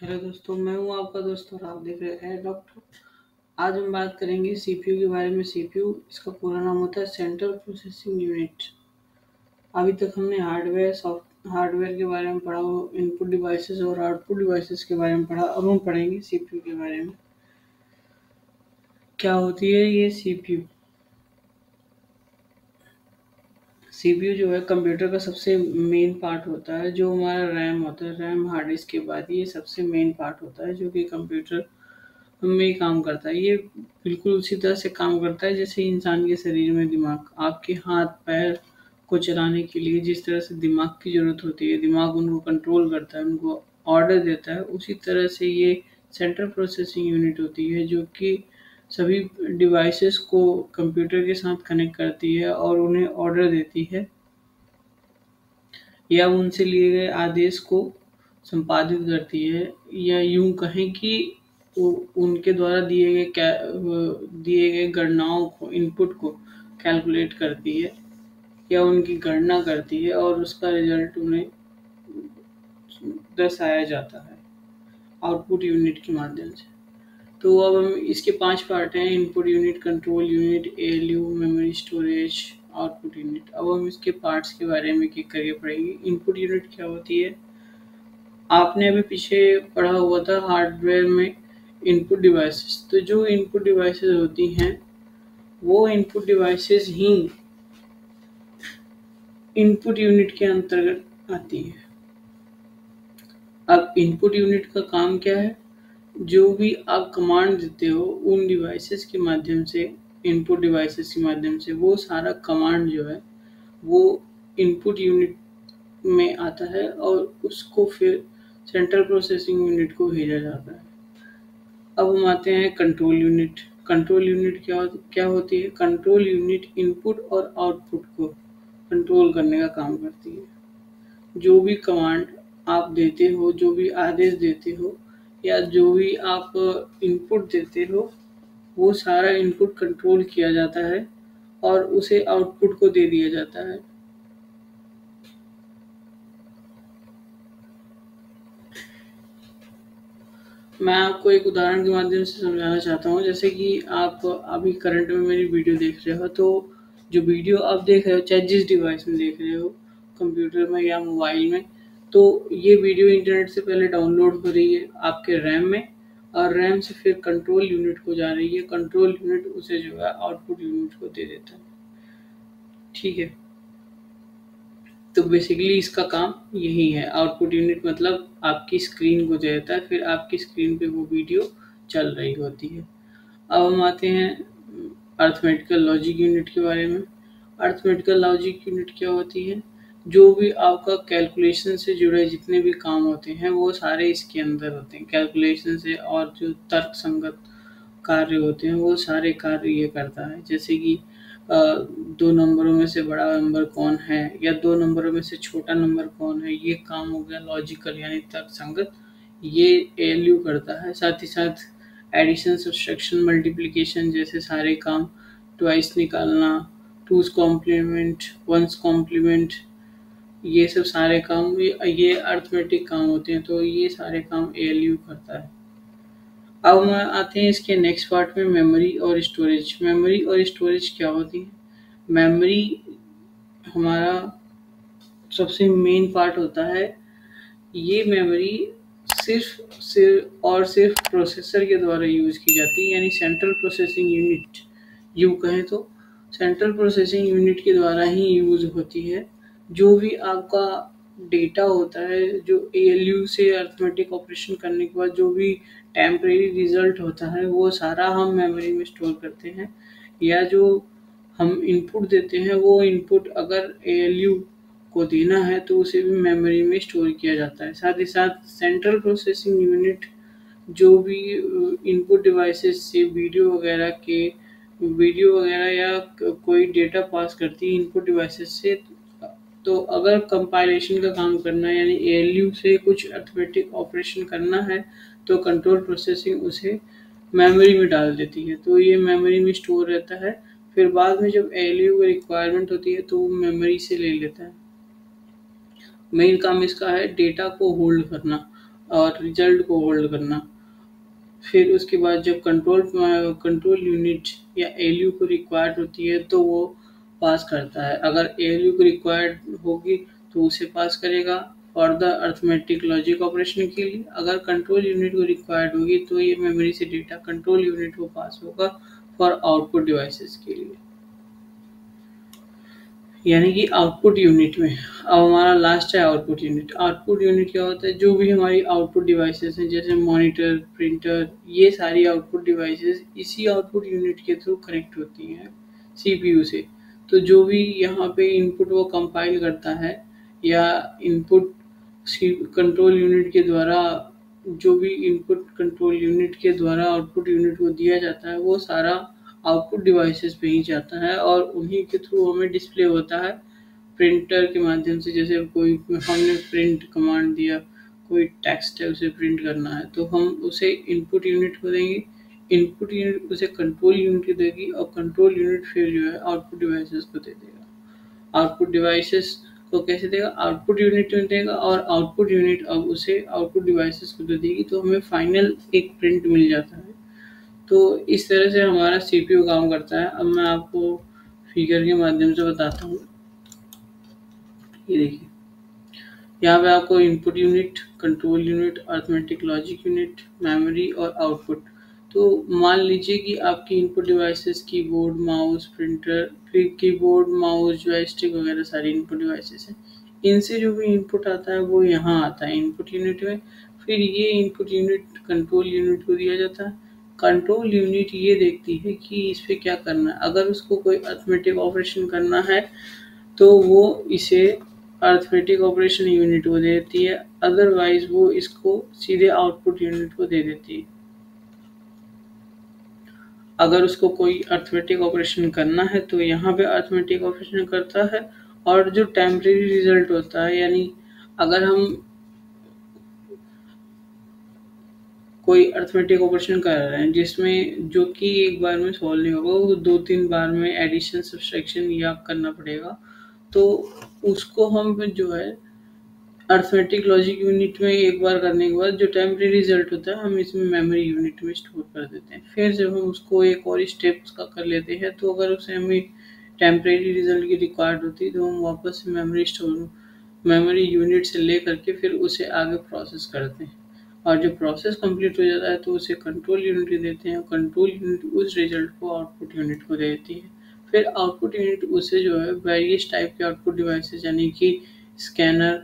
Hello दोस्तों, मैं हूं आपका दोस्त और आप देख रहे हैं डॉक्टर। आज हम बात करेंगे सीपीयू के बारे में। सीपीयू इसका पूरा नाम होता है सेंट्रल प्रोसेसिंग यूनिट। अभी तक हमने हार्डवेयर के बारे में पढ़ा, इनपुट डिवाइसेस और आउटपुट डिवाइसेस के बारे में पढ़ा। अब हम पढ़ेंगे सीपीयू के बारे में। क्या होती है ये सीपीयू? सीपीयू जो है कंप्यूटर का सबसे मेन पार्ट होता है। जो हमारा रैम होता है, रैम हार्ड डिस्क के बाद ये सबसे मेन पार्ट होता है जो कि कंप्यूटर में काम करता है। ये बिल्कुल उसी तरह से काम करता है जैसे इंसान के शरीर में दिमाग। आपके हाथ पैर को चलाने के लिए जिस तरह से दिमाग की ज़रूरत होती है, दिमाग उनको कंट्रोल करता है, उनको ऑर्डर देता है, उसी तरह से ये सेंट्रल प्रोसेसिंग यूनिट होती है जो कि सभी डिवाइसेस को कंप्यूटर के साथ कनेक्ट करती है और उन्हें ऑर्डर देती है या उनसे लिए गए आदेश को संपादित करती है, या यूं कहें कि उनके द्वारा दिए गए गणनाओं को, इनपुट को कैलकुलेट करती है या उनकी गणना करती है और उसका रिजल्ट उन्हें दर्शाया जाता है आउटपुट यूनिट के माध्यम से। तो अब हम इसके 5 पार्ट हैं: input unit, control unit, ALU, memory storage, output unit. अब हम इसके पार्ट्स के बारे में एक करके पढ़ेंगे। इनपुट यूनिट क्या होती है? आपने अभी पीछे पढ़ा हुआ था हार्डवेयर में इनपुट डिवाइसेस। तो जो इनपुट डिवाइसेस होती हैं वो इनपुट डिवाइसेस ही इनपुट यूनिट के अंतर्गत आती है। अब इनपुट यूनिट का काम क्या है? जो भी आप कमांड देते हो उन डिवाइसेस के माध्यम से, इनपुट डिवाइसेस के माध्यम से, वो सारा कमांड जो है वो इनपुट यूनिट में आता है और उसको फिर सेंट्रल प्रोसेसिंग यूनिट को भेजा जाता है। अब हम आते हैं कंट्रोल यूनिट। कंट्रोल यूनिट क्या होती है? कंट्रोल यूनिट इनपुट और आउटपुट को कंट्रोल करने का काम करती है। जो भी कमांड आप देते हो, जो भी आदेश देते हो या जो भी आप इनपुट देते हो, वो सारा इनपुट कंट्रोल किया जाता है और उसे आउटपुट को दे दिया जाता है। मैं आपको एक उदाहरण के माध्यम से समझाना चाहता हूँ। जैसे कि आप अभी करंट में मेरी वीडियो देख रहे हो, तो जो वीडियो आप देख रहे हो, चाहे जिस डिवाइस में देख रहे हो, कंप्यूटर में या मोबाइल में, तो ये वीडियो इंटरनेट से पहले डाउनलोड हो रही है आपके रैम में और रैम से फिर कंट्रोल यूनिट को जा रही है। कंट्रोल यूनिट उसे जो है आउटपुट यूनिट को दे देता है। ठीक है, तो बेसिकली इसका काम यही है। आउटपुट यूनिट मतलब आपकी स्क्रीन को दे देता है, फिर आपकी स्क्रीन पे वो वीडियो चल रही होती है। अब हम आते हैं अर्थमेटिकल लॉजिक यूनिट के बारे में। अर्थमेटिकल लॉजिक यूनिट क्या होती है? जो भी आपका कैलकुलेशन से जुड़े जितने भी काम होते हैं वो सारे इसके अंदर होते हैं। कैलकुलेशन से और जो तर्क संगत कार्य होते हैं वो सारे कार्य ये करता है। जैसे कि 2 नंबरों में से बड़ा नंबर कौन है या 2 नंबरों में से छोटा नंबर कौन है, ये काम हो गया लॉजिकल यानी तर्कसंगत, ये एएलयू करता है। साथ ही साथ एडिशन, सब्सट्रैक्शन, मल्टीप्लिकेशन जैसे सारे काम, ट्वाइस निकालना, टूज कॉम्प्लीमेंट, वंस कॉम्प्लीमेंट, ये सब सारे काम ये अर्थमेटिक काम होते हैं। तो ये सारे काम एएलयू करता है। अब हम आते हैं इसके नेक्स्ट पार्ट में, मेमोरी और स्टोरेज। मेमोरी और स्टोरेज क्या होती है? मेमोरी हमारा सबसे मेन पार्ट होता है। ये मेमोरी सिर्फ प्रोसेसर के द्वारा यूज़ की जाती है, यानी सेंट्रल प्रोसेसिंग यूनिट, यूँ कहें तो सेंट्रल प्रोसेसिंग यूनिट के द्वारा ही यूज़ होती है। जो भी आपका डेटा होता है, जो एएलयू से अरिथमेटिक ऑपरेशन करने के बाद जो भी टेम्परेरी रिजल्ट होता है, वो सारा हम मेमोरी में स्टोर करते हैं। या जो हम इनपुट देते हैं वो इनपुट अगर एएलयू को देना है तो उसे भी मेमोरी में स्टोर किया जाता है। साथ ही साथ सेंट्रल प्रोसेसिंग यूनिट जो भी इनपुट डिवाइसेस से वीडियो वगैरह या कोई डेटा पास करती है इनपुट डिवाइसेस से, तो अगर कंपाइलेशन का काम करना है यानी एएलयू से कुछ अरिथमेटिक ऑपरेशन करना है तो कंट्रोल प्रोसेसिंग उसे मेमोरी में डाल देती है। तो ये मेमोरी में स्टोर रहता है। फिर बाद में जब एएलयू की रिक्वायरमेंट होती है तो वो मेमोरी से ले लेता है। मेन काम इसका है डेटा को होल्ड करना और रिजल्ट को होल्ड करना। फिर उसके बाद जब कंट्रोल यूनिट या एलयू को रिक्वायर्ड होती है तो वो पास करता है। अगर एलयू को रिक्वायर्ड होगी तो उसे पास करेगा for the arithmetic logic operation के लिए। अगर कंट्रोल यूनिट को रिक्वायर्ड होगी तो ये मेमोरी से डेटा कंट्रोल यूनिट को पास होगा फॉर आउटपुट डिवाइसेस के लिए, यानी कि आउटपुट यूनिट में। अब हमारा लास्ट है आउटपुट यूनिट। आउटपुट यूनिट क्या होता है? जो भी हमारी आउटपुट डिवाइसेस हैं जैसे मॉनिटर, प्रिंटर, ये सारी आउटपुट डिवाइसेस इसी आउटपुट यूनिट के थ्रू कनेक्ट होती हैं सीपीयू से। तो जो भी यहाँ पे इनपुट वो कंपाइल करता है या इनपुट कंट्रोल यूनिट के द्वारा, जो भी इनपुट कंट्रोल यूनिट के द्वारा आउटपुट यूनिट को दिया जाता है वो सारा आउटपुट डिवाइसेस पे ही जाता है और उन्हीं के थ्रू हमें डिस्प्ले होता है प्रिंटर के माध्यम से। जैसे कोई हमने प्रिंट कमांड दिया, कोई टेक्स्ट है उसे प्रिंट करना है तो हम उसे इनपुट यूनिट को देंगे, इनपुट यूनिट उसे कंट्रोल यूनिट को देगी और कंट्रोल यूनिट फिर जो है आउटपुट डिवाइसेस को दे देगा। आउटपुट डिवाइसेस को कैसे देगा? आउटपुट यूनिट में देगा और आउटपुट यूनिट अब उसे आउटपुट डिवाइसेस को दे देगी तो हमें फाइनल एक प्रिंट मिल जाता है। तो इस तरह से हमारा सीपीयू काम करता है। अब मैं आपको फिगर के माध्यम से बताता हूँ। ये देखिए, यहाँ पे आपको input unit, control unit, arithmetic logic unit, memory और आउटपुट। तो मान लीजिए कि आपकी input devices keyboard, mouse, printer, फिर कीबोर्ड, माउस, जॉयस्टिक वगैरह सारी इनपुट डिवाइसेस हैं। इनसे जो भी इनपुट आता है वो यहाँ आता है इनपुट यूनिट में। फिर ये इनपुट यूनिट कंट्रोल यूनिट को दिया जाता है। कंट्रोल यूनिट ये देखती है कि इस पे क्या करना है। अगर उसको कोई अर्थमेटिक ऑपरेशन करना है तो वो इसे अर्थमेटिक ऑपरेशन यूनिट को दे देती है, अदरवाइज वो इसको सीधे आउटपुट यूनिट को दे देती है। अगर उसको कोई अर्थमेटिक ऑपरेशन करना है तो यहाँ पे अर्थमेटिक ऑपरेशन करता है और जो टेम्परेरी रिजल्ट होता है, यानी अगर हम कोई अर्थमेटिक ऑपरेशन कर रहे हैं जिसमें जो कि एक बार में सॉल्व नहीं होगा, वो 2-3 बार में एडिशन, सब्सट्रैक्शन या करना पड़ेगा, तो उसको हम जो है अर्थमेटिक लॉजिक यूनिट में एक बार करने के बाद जो टेम्परेरी रिजल्ट होता है हम इसमें मेमोरी यूनिट में स्टोर कर देते हैं। फिर जब हम उसको एक और स्टेप्स का कर लेते हैं तो अगर उसे हमें टेम्परेरी रिजल्ट की रिक्वायर्ड होती है तो हम वापस से मेमोरी यूनिट से ले करके फिर उसे आगे प्रोसेस करते हैं और जब प्रोसेस कंप्लीट हो जाता है तो उसे कंट्रोल यूनिट देते हैं। कंट्रोल यूनिट उस रिजल्ट को आउटपुट यूनिट को दे देती है। फिर आउटपुट यूनिट उसे जो है वेरियस टाइप के आउटपुट डिवाइसेस यानी कि स्कैनर,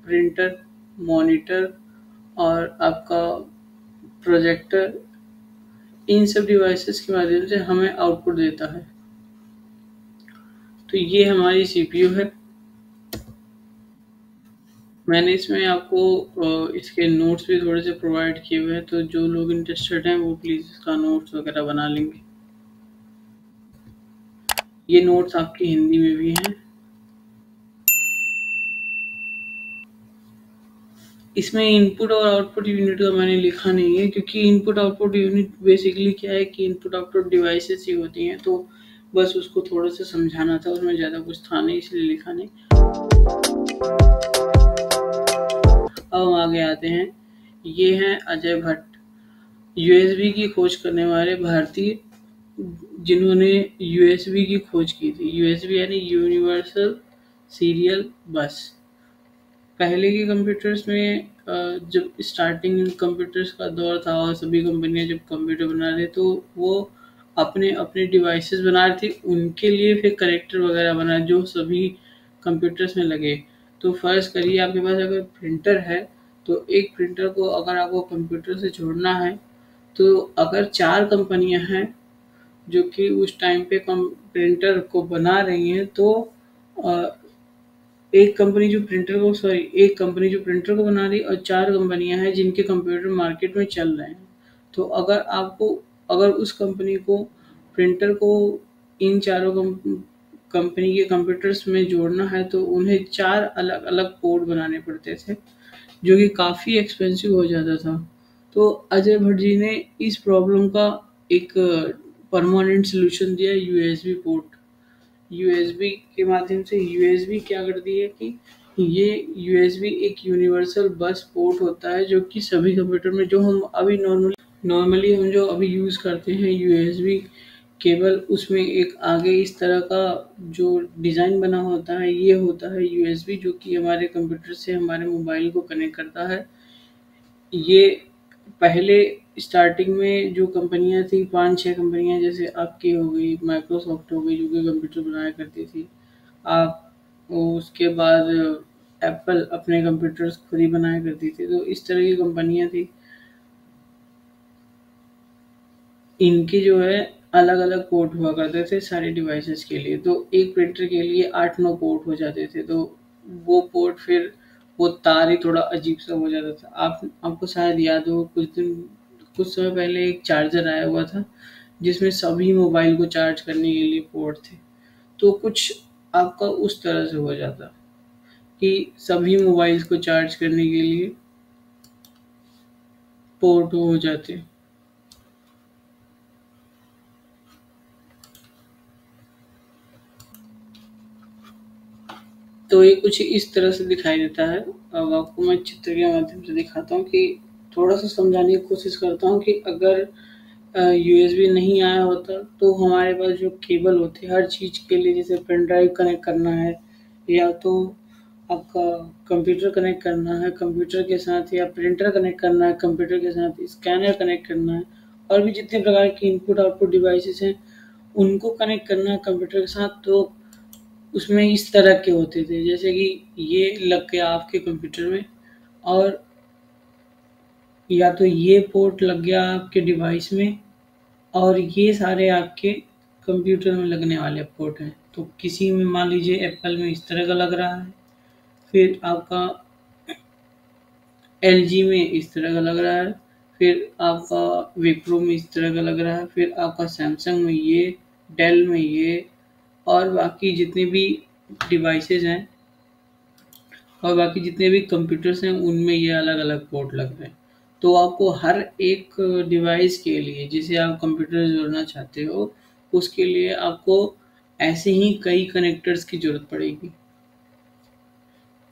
प्रिंटर, मॉनिटर और आपका प्रोजेक्टर, इन सब डिवाइसेस के माध्यम से हमें आउटपुट देता है। तो ये हमारी सीपीयू है। मैंने इसमें आपको इसके नोट्स भी थोड़े से प्रोवाइड किए हुए हैं, तो जो लोग इंटरेस्टेड हैं वो प्लीज़ इसका नोट्स वगैरह बना लेंगे। ये नोट्स आपकी हिंदी में भी हैं। इसमें इनपुट और आउटपुट यूनिट का मैंने लिखा नहीं है क्योंकि इनपुट आउटपुट यूनिट बेसिकली क्या है कि इनपुट आउटपुट डिवाइसेस ही होती हैं, तो बस उसको थोड़ा सा समझाना था, उसमें ज़्यादा कुछ था नहीं इसलिए लिखा नहीं। अब हम आगे आते हैं। ये हैं अजय भट्ट, यूएसबी की खोज करने वाले भारतीय जिन्होंने यूएसबी की खोज की थी। यूएसबी यानी यूनिवर्सल सीरियल बस। पहले के कंप्यूटर्स में जब स्टार्टिंग कंप्यूटर्स का दौर था और सभी कंपनियां जब कंप्यूटर बना रहे तो वो अपने अपने डिवाइसेस बना रही थी, उनके लिए फिर कनेक्टर वगैरह बना जो सभी कंप्यूटर्स में लगे। तो फर्ज करिए आपके पास अगर प्रिंटर है तो एक प्रिंटर को अगर आपको कंप्यूटर से जोड़ना है तो अगर 4 कंपनियां हैं जो कि उस टाइम पे प्रिंटर को बना रही हैं तो एक कंपनी जो प्रिंटर को बना रही है और 4 कंपनियां हैं जिनके कंप्यूटर मार्केट में चल रहे हैं। तो अगर उस कंपनी को प्रिंटर को इन चारों कंपनी के कंप्यूटर्स में जोड़ना है तो उन्हें 4 अलग अलग पोर्ट बनाने पड़ते थे जो कि काफ़ी एक्सपेंसिव हो जाता था। तो अजय भट्ट जी ने इस प्रॉब्लम का एक परमानेंट सोल्यूशन दिया, यूएसबी पोर्ट। यूएसबी के माध्यम से यूएसबी क्या करती है कि ये यूएसबी एक यूनिवर्सल बस पोर्ट होता है जो कि सभी कंप्यूटर में जो हम अभी नॉर्मली हम जो अभी यूज़ करते हैं यूएसबी केबल, उसमें एक आगे इस तरह का जो डिज़ाइन बना होता है, ये होता है यूएसबी, जो कि हमारे कंप्यूटर से हमारे मोबाइल को कनेक्ट करता है। ये पहले स्टार्टिंग में जो कंपनियां थी, 5-6 कंपनियां, जैसे आपकी हो गई, माइक्रोसॉफ्ट हो गई, जो कि कंप्यूटर बनाया करती थी। आप उसके बाद एप्पल अपने कंप्यूटर्स खुद ही बनाया करती थी। तो इस तरह की कंपनियां थी। इनके जो है अलग-अलग पोर्ट हुआ करते थे सारे डिवाइसेस के लिए। तो एक प्रिंटर के लिए 8-9 पोर्ट हो जाते थे। तो वो पोर्ट फिर वो तार ही थोड़ा अजीब-सा हो जाता था। आपको शायद याद हो, कुछ समय पहले एक चार्जर आया हुआ था, जिसमें सभी मोबाइल को चार्ज करने के लिए पोर्ट थे। तो कुछ आपका उस तरह से हो जाता कि सभी मोबाइल्स को चार्ज करने के लिए पोर्ट हो जाते। तो ये कुछ इस तरह से दिखाई देता है। अब आपको मैं चित्र के माध्यम से दिखाता हूँ कि थोड़ा-सा समझाने की कोशिश करता हूँ कि अगर यूएसबी नहीं आया होता तो हमारे पास जो केबल होते हर चीज़ के लिए, जैसे पेन ड्राइव कनेक्ट करना है, या तो आपका कंप्यूटर कनेक्ट करना है कंप्यूटर के साथ, या प्रिंटर कनेक्ट करना है कंप्यूटर के साथ, स्कैनर कनेक्ट करना है, और भी जितने प्रकार के इनपुट आउटपुट डिवाइसेस हैं उनको कनेक्ट करना है कंप्यूटर के साथ। तो उसमें इस तरह के होते थे, जैसे कि ये लग गया आपके कंप्यूटर में, और या तो ये पोर्ट लग गया आपके डिवाइस में, और ये सारे आपके कंप्यूटर में लगने वाले पोर्ट हैं। तो किसी में मान लीजिए एप्पल में इस तरह का लग रहा है, फिर आपका एलजी में इस तरह का लग रहा है, फिर आपका विप्रो में इस तरह का लग रहा है, फिर आपका सैमसंग में ये, डेल में ये, और बाकी जितने भी डिवाइसेस हैं और बाकी जितने भी कंप्यूटर्स हैं उनमें ये अलग-अलग पोर्ट लग रहे हैं। तो आपको हर एक डिवाइस के लिए जिसे आप कंप्यूटर से जोड़ना चाहते हो, उसके लिए आपको ऐसे ही कई कनेक्टर्स की ज़रूरत पड़ेगी।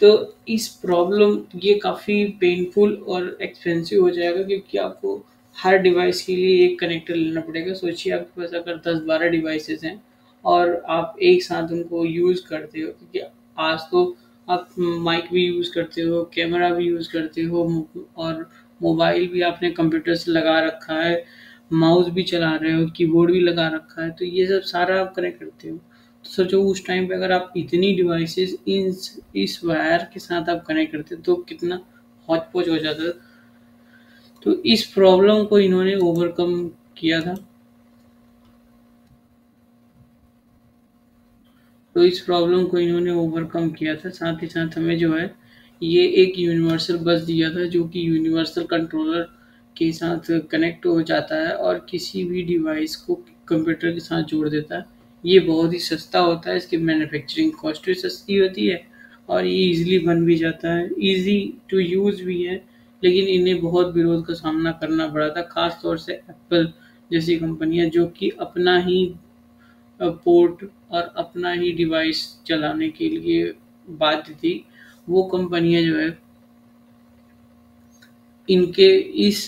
तो इस प्रॉब्लम ये काफ़ी पेनफुल और एक्सपेंसिव हो जाएगा, क्योंकि आपको हर डिवाइस के लिए एक कनेक्टर लेना पड़ेगा। सोचिए आपके पास अगर 10-12 डिवाइसेस हैं और आप एक साथ उनको यूज़ करते हो, क्योंकि आज तो आप माइक भी यूज़ करते हो, कैमरा भी यूज़ करते हो, और मोबाइल भी आपने कंप्यूटर से लगा रखा है, माउस भी चला रहे हो, कीबोर्ड भी लगा रखा है, तो ये सब सारा आप कनेक्ट करते हो। तो सोचो उस टाइम पे अगर आप इतनी डिवाइसेस इस वायर के साथ आप कनेक्ट करते तो कितना हौच-पौच हो जाता। तो इस प्रॉब्लम को इन्होंने ओवरकम किया था। तो इस प्रॉब्लम को इन्होंने ओवरकम किया था। साथ ही साथ हमें जो है ये एक यूनिवर्सल बस दिया था, जो कि यूनिवर्सल कंट्रोलर के साथ कनेक्ट हो जाता है और किसी भी डिवाइस को कंप्यूटर के साथ जोड़ देता है। ये बहुत ही सस्ता होता है, इसकी मैन्युफैक्चरिंग कॉस्ट भी सस्ती होती है और ये ईज़िली बन भी जाता है, ईज़ी टू यूज़ भी है। लेकिन इन्हें बहुत विरोध का सामना करना पड़ा था, ख़ास तौर से एप्पल जैसी कंपनियाँ, जो कि अपना ही पोर्ट और अपना ही डिवाइस चलाने के लिए बाध्य थी। वो कंपनियां जो है इनके इस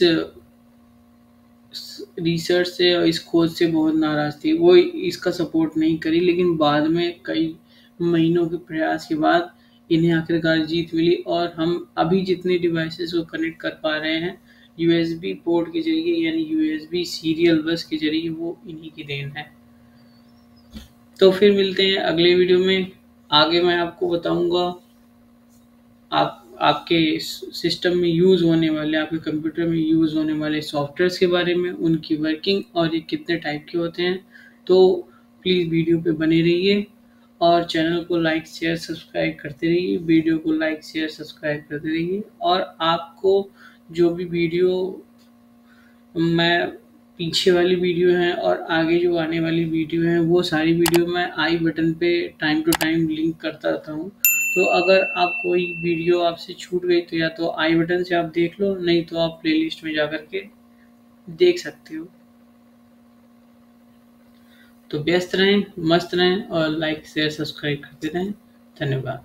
रिसर्च से और इस खोज से बहुत नाराज थी। वो इसका सपोर्ट नहीं करी, लेकिन बाद में कई महीनों के प्रयास के बाद इन्हें आखिरकार जीत मिली और हम अभी जितने डिवाइसेस को कनेक्ट कर पा रहे हैं यूएसबी पोर्ट के जरिए, यानी यूएसबी सीरियल बस के जरिए, वो इन्हीं की देन है। तो फिर मिलते हैं अगले वीडियो में। आगे मैं आपको बताऊंगा आपके सिस्टम में यूज़ होने वाले, आपके कंप्यूटर में यूज़ होने वाले सॉफ्टवेयर्स के बारे में, उनकी वर्किंग और ये कितने टाइप के होते हैं। तो प्लीज़ वीडियो पे बने रहिए और चैनल को लाइक शेयर सब्सक्राइब करते रहिए, वीडियो को लाइक शेयर सब्सक्राइब करते रहिए। और आपको जो भी वीडियो मैं पीछे वाली वीडियो है और आगे जो आने वाली वीडियो है, वो सारी वीडियो मैं आई बटन पे टाइम टू टाइम लिंक करता रहता हूँ। तो अगर आप कोई वीडियो आपसे छूट गई तो या तो आई बटन से आप देख लो, नहीं तो आप प्लेलिस्ट में जा कर के देख सकते हो। तो व्यस्त रहें, मस्त रहें और लाइक शेयर सब्सक्राइब करते रहें। धन्यवाद।